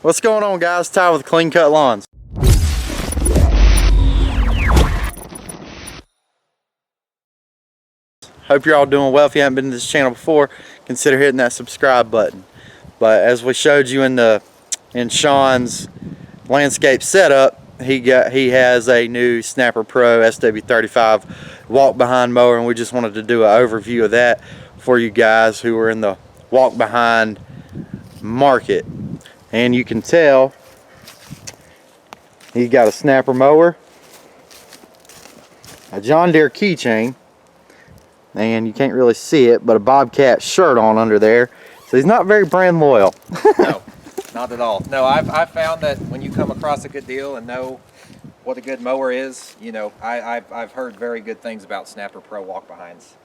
What's going on, guys? Ty with Clean Cut Lawns. Hope you're all doing well. If you haven't been to this channel before, consider hitting that subscribe button. But as we showed you in Sean's landscape setup, he has a new Snapper Pro SW-35 walk behind mower, and we just wanted to do an overview of that for you guys who are in the walk behind market. And you can tell he's got a Snapper mower, a John Deere keychain, and you can't really see it, but a Bobcat shirt on under there. So he's not very brand loyal. No, not at all. No, I've found that when you come across a good deal and know what a good mower is, you know, I've heard very good things about Snapper Pro walk behinds.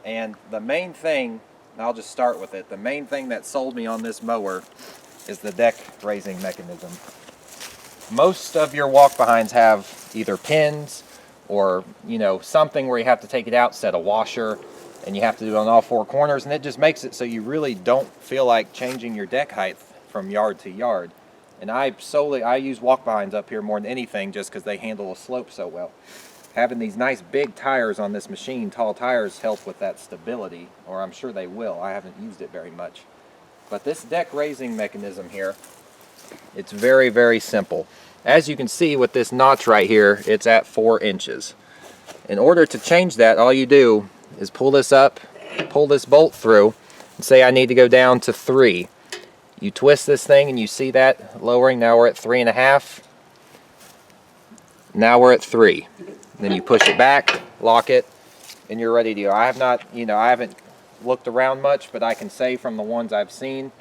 And the main thing, and I'll just start with it, the main thing that sold me on this mower is the deck raising mechanism. Most of your walk behinds have either pins or, you know, something where you have to take it out, set a washer, and you have to do it on all four corners, and it just makes it so you really don't feel like changing your deck height from yard to yard. And I use walk behinds up here more than anything just because they handle a slope so well. Having these nice big tires on this machine, tall tires, help with that stability, or I'm sure they will. I haven't used it very much. But this deck raising mechanism here, it's very, very simple. As you can see with this notch right here, it's at 4 inches. In order to change that, all you do is pull this up, pull this bolt through, and say I need to go down to 3. You twist this thing and you see that lowering. Now we're at 3.5. Now we're at 3. Then you push it back, lock it, and you're ready to go. I have not, you know, I haven't looked around much, but I can say from the ones I've seen,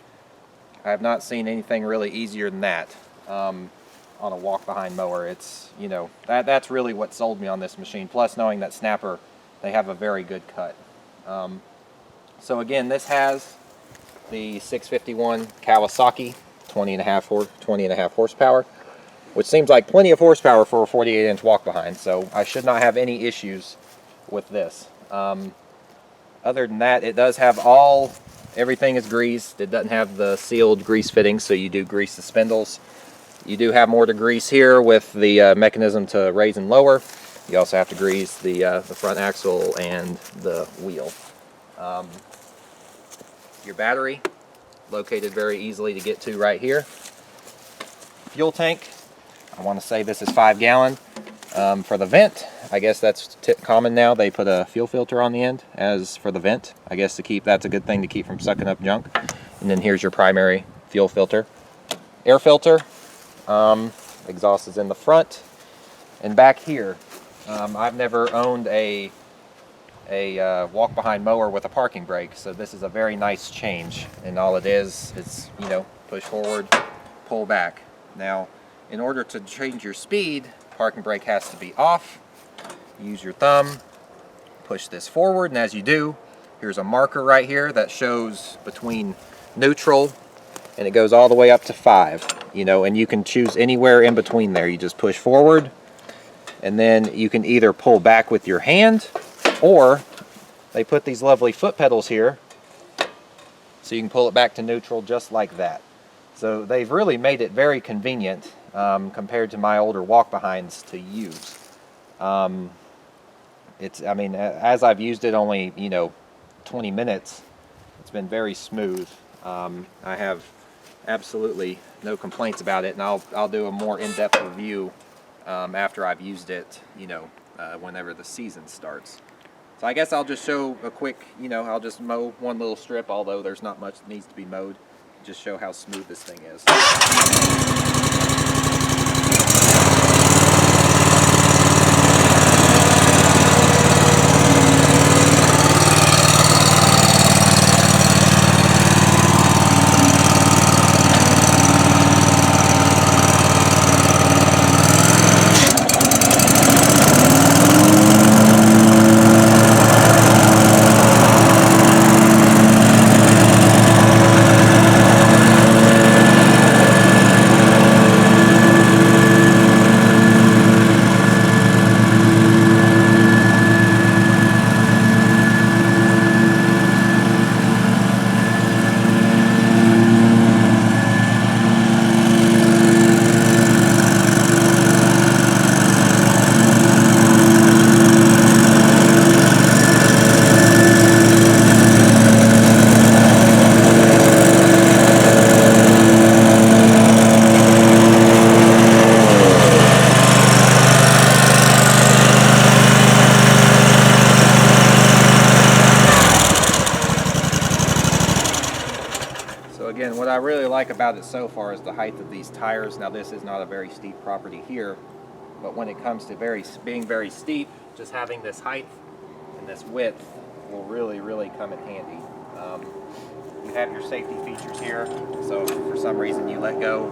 I have not seen anything really easier than that. On a walk behind mower, it's, you know, that's really what sold me on this machine, plus knowing that Snapper, they have a very good cut. So again, this has the 651 Kawasaki 20.5 horsepower, which seems like plenty of horsepower for a 48-inch walk behind, so I should not have any issues with this. Other than that, it does have everything is greased. It doesn't have the sealed grease fittings, so you do grease the spindles. You do have more to grease here with the mechanism to raise and lower. You also have to grease the front axle and the wheel. Your battery, located very easily to get to right here. Fuel tank, I want to say this is 5 gallon. For the vent, I guess that's common now. They put a fuel filter on the end as for the vent. I guess that's a good thing to keep from sucking up junk. And then here's your primary fuel filter. Air filter. Exhaust is in the front, and back here, I've never owned a walk behind mower with a parking brake, so this is a very nice change. And all it is, you know, push forward, pull back. Now, in order to change your speed, parking brake has to be off. Use your thumb, push this forward, and as you do, here's a marker right here that shows between neutral, and it goes all the way up to 5. You know, and you can choose anywhere in between there. You just push forward, and then you can either pull back with your hand, or they put these lovely foot pedals here so you can pull it back to neutral just like that. So they've really made it very convenient compared to my older walk behinds to use. I mean, as I've used it only, you know, 20 minutes, it's been very smooth. I have absolutely no complaints about it, and I'll do a more in-depth review after I've used it, you know, whenever the season starts. So I guess I'll just show a quick, you know, I'll just mow one little strip, although there's not much that needs to be mowed. Just show how smooth this thing is. about it so far is the height of these tires. Now this is not a very steep property here, but when it comes to being very steep, just having this height and this width will really come in handy. You have your safety features here, so if for some reason you let go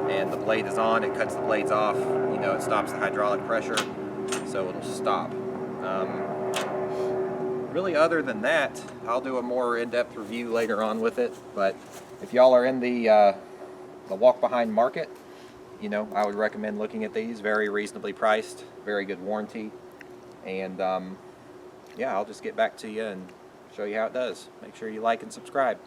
and the blade is on, it cuts the blades off, you know, it stops the hydraulic pressure, so it'll stop. Really, other than that, I'll do a more in-depth review later on with it, but if y'all are in the walk-behind market, you know, I would recommend looking at these. Very reasonably priced, very good warranty, and yeah, I'll just get back to you and show you how it does. Make sure you like and subscribe.